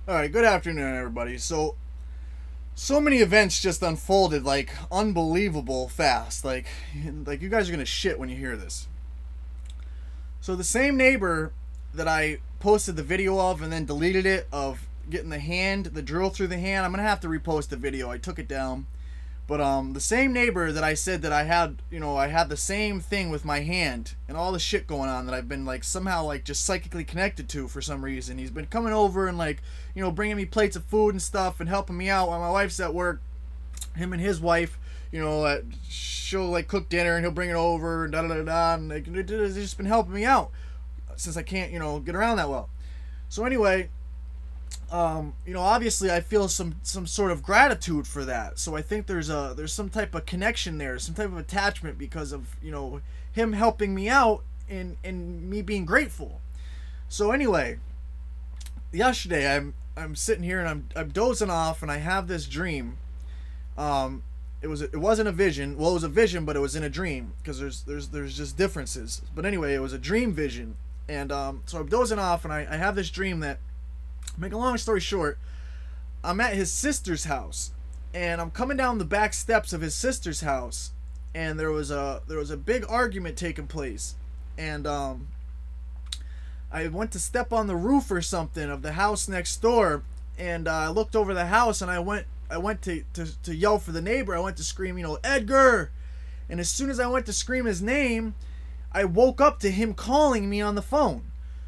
All right, good afternoon, everybody. So many events just unfolded like unbelievable fast. Like you guys are gonna shit when you hear this. So the same neighbor that I posted the video of and then deleted it of getting the drill through the hand. I'm gonna have to repost the video. I took it down. But the same neighbor that I said that I had the same thing with my hand and all the shit going on that I've been like somehow like just psychically connected to for some reason. He's been coming over and like, bringing me plates of food and stuff and helping me out while my wife's at work. Him and his wife, she'll like cook dinner and he'll bring it over and da da da da, and like it's just been helping me out since I can't, get around that well. So anyway, obviously I feel some sort of gratitude for that. So I think there's some type of connection there, some type of attachment because of, him helping me out and me being grateful. So anyway, yesterday I'm sitting here and I'm dozing off and I have this dream. It wasn't a vision. Well, it was a vision, but it was in a dream because there's just differences. But anyway, it was a dream vision. And so I'm dozing off and I have this dream that, make a long story short, I'm at his sister's house and I'm coming down the back steps of his sister's house, and there was a big argument taking place, and I went to step on the roof or something of the house next door, and I looked over the house and I went to yell for the neighbor. I went to scream, Edgar, and as soon as I went to scream his name, I woke up to him calling me on the phone.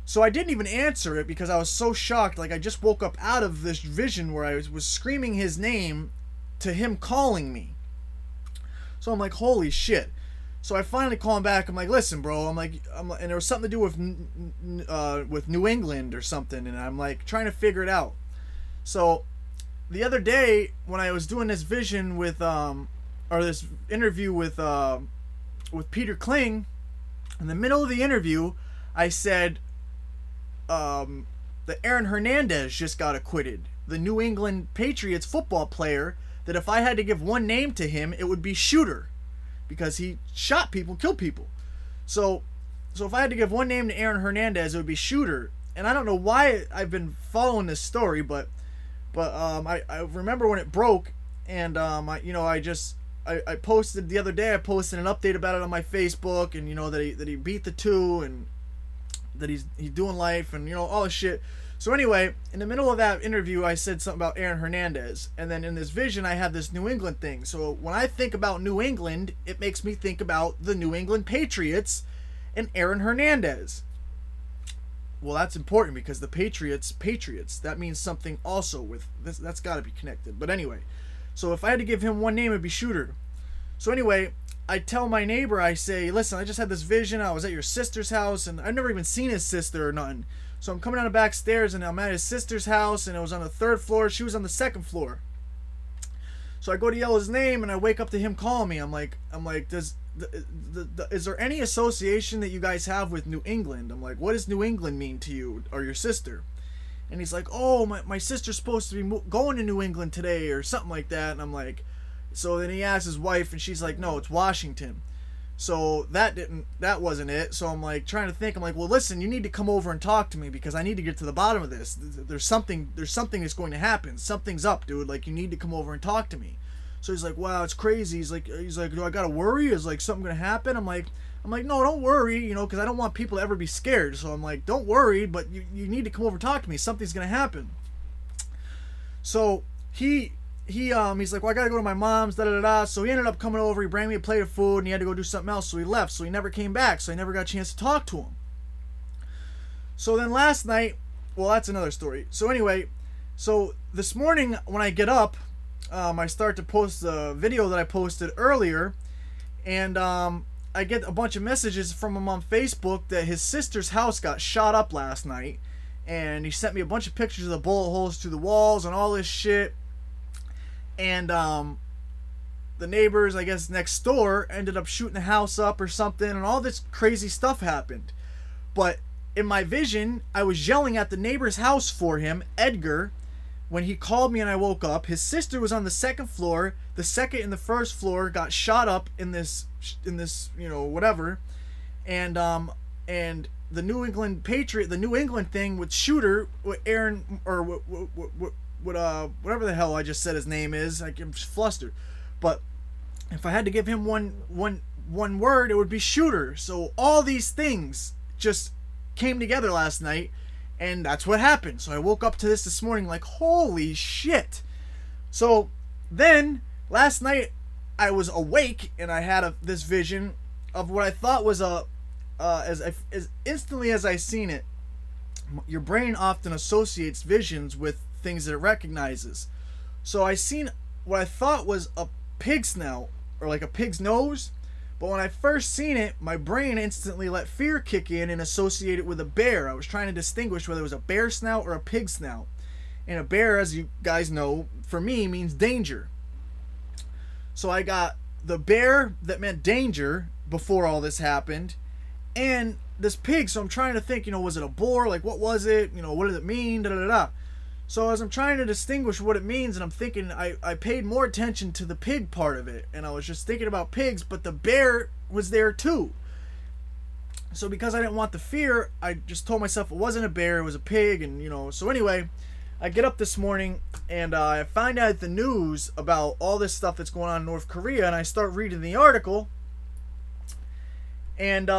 So I didn't even answer it because I was so shocked. Like, I just woke up out of this vision where I was screaming his name to him calling me. So I'm like, holy shit. So I finally call him back. I'm like, listen, bro. And there was something to do with New England or something. And I'm like trying to figure it out. So the other day when I was doing this vision with, or this interview with Peter Kling, in the middle of the interview, I said, that Aaron Hernandez just got acquitted, the New England Patriots football player, that if I had to give one name to him, it would be Shooter, because he shot people, killed people. So if I had to give one name to Aaron Hernandez, it would be Shooter. And I don't know why I've been following this story, but I remember when it broke, and I posted the other day. I posted an update about it on my Facebook, and that he beat the two, and that he's doing life, and all this shit. So anyway, in the middle of that interview, I said something about Aaron Hernandez, and then in this vision I have this New England thing. So when I think about New England, it makes me think about the New England Patriots and Aaron Hernandez. Well, that's important because the Patriots, that means something also with this. That's got to be connected. But anyway, so if I had to give him one name, it'd be Shooter. So anyway, I tell my neighbor, I say, listen, I just had this vision. I was at your sister's house, and I've never even seen his sister or nothing. So I'm coming down the back stairs, and I'm at his sister's house, and it was on the 3rd floor. She was on the 2nd floor. So I go to yell his name, and I wake up to him calling me. I'm like, is there any association that you guys have with New England? I'm like, what does New England mean to you or your sister? And he's like, oh, my sister's supposed to be going to New England today or something like that. And I'm like, so then he asked his wife, and she's like, no, it's Washington. So that wasn't it. So I'm like trying to think. I'm like, well, listen, you need to come over and talk to me because I need to get to the bottom of this. There's something that's going to happen. Something's up, dude. Like, you need to come over and talk to me. So he's like, wow, it's crazy. He's like, do I gotta worry? Is like something gonna happen? I'm like, no, don't worry, because I don't want people to ever be scared. So I'm like, don't worry, but you need to come over and talk to me. Something's gonna happen. So he's like, well, I gotta go to my mom's, da da da da. So he ended up coming over. He brought me a plate of food, and he had to go do something else. So he left. So he never came back. So I never got a chance to talk to him. So then last night, well, that's another story. So anyway, so this morning when I get up, I start to post the video that I posted earlier, and I get a bunch of messages from him on Facebook that his sister's house got shot up last night, and he sent me a bunch of pictures of the bullet holes through the walls and all this shit. And the neighbors, I guess, next door ended up shooting the house up or something, and all this crazy stuff happened. But in my vision, I was yelling at the neighbor's house for him, Edgar, when he called me and I woke up. His sister was on the 2nd floor. The 2nd and the 1st floor got shot up in this whatever. And the New England Patriot, the New England thing with Shooter, with Aaron, or with whatever the hell I just said his name is. I'm just flustered. But if I had to give him one word, it would be Shooter. So all these things just came together last night, and that's what happened. So I woke up to this morning like, holy shit. So then last night I was awake and I had this vision of what I thought was as instantly as I seen it. Your brain often associates visions with things that it recognizes. So I seen what I thought was a pig snout, or like a pig's nose. But when I first seen it, my brain instantly let fear kick in and associate it with a bear. I was trying to distinguish whether it was a bear snout or a pig snout. And a bear, as you guys know, for me, means danger. So I got the bear that meant danger before all this happened, and this pig. So I'm trying to think, was it a boar? Like, what was it? What did it mean? Da da da. So as I'm trying to distinguish what it means, and I'm thinking, I paid more attention to the pig part of it, and I was just thinking about pigs, but the bear was there too. So because I didn't want the fear, I just told myself it wasn't a bear, it was a pig, and so anyway, I get up this morning, and I find out the news about all this stuff that's going on in North Korea, and I start reading the article, and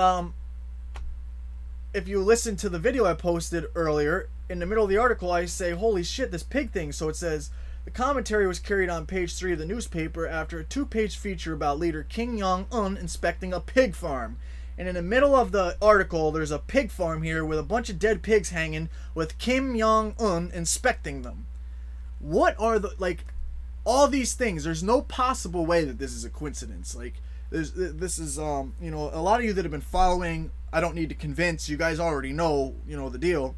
if you listen to the video I posted earlier, in the middle of the article, I say, holy shit, this pig thing. So it says, the commentary was carried on page 3 of the newspaper after a 2-page feature about leader Kim Jong-un inspecting a pig farm. And in the middle of the article, there's a pig farm here with a bunch of dead pigs hanging with Kim Jong-un inspecting them. What are all these things? There's no possible way that this is a coincidence. This is, a lot of you that have been following, I don't need to convince, you guys already know, the deal.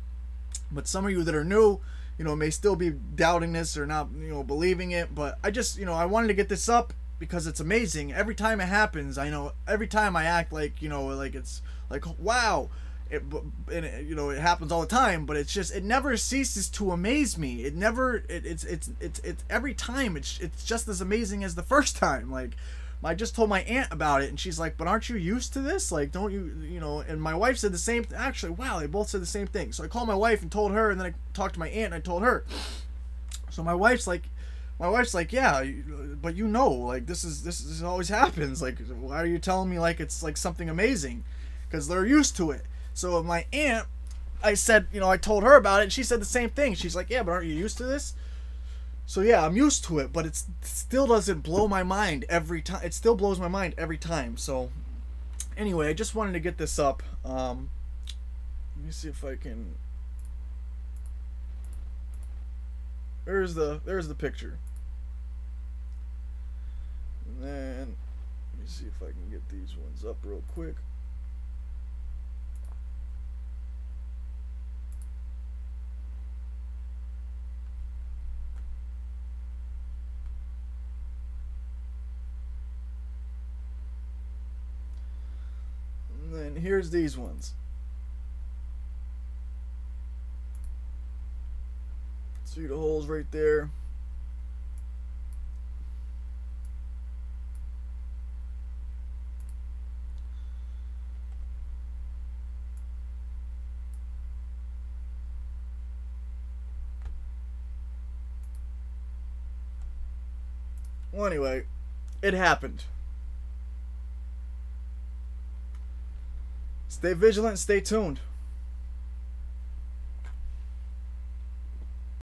But some of you that are new, may still be doubting this or not, believing it. But I just, I wanted to get this up because it's amazing. Every time it happens, I know every time I act like, like it's like, wow. It happens all the time, but it's just, it never ceases to amaze me. It never, it's every time, it's just as amazing as the first time. I just told my aunt about it, and she's like, but aren't you used to this? Don't you, and my wife said the same thing. Actually, wow, they both said the same thing. So I called my wife and told her, and then I talked to my aunt and I told her. So my wife's like, yeah, but this always happens. Why are you telling me it's something amazing? Because they're used to it. So my aunt, I said, I told her about it, and she said the same thing. She's like, yeah, but aren't you used to this? So yeah, I'm used to it, but it still doesn't blow my mind every time. It still blows my mind every time. So anyway, I just wanted to get this up. Let me see if I can. There's the picture. And then let me see if I can get these ones up real quick. And then here's these ones. See the holes right there. Well, anyway, it happened. Stay vigilant, stay tuned.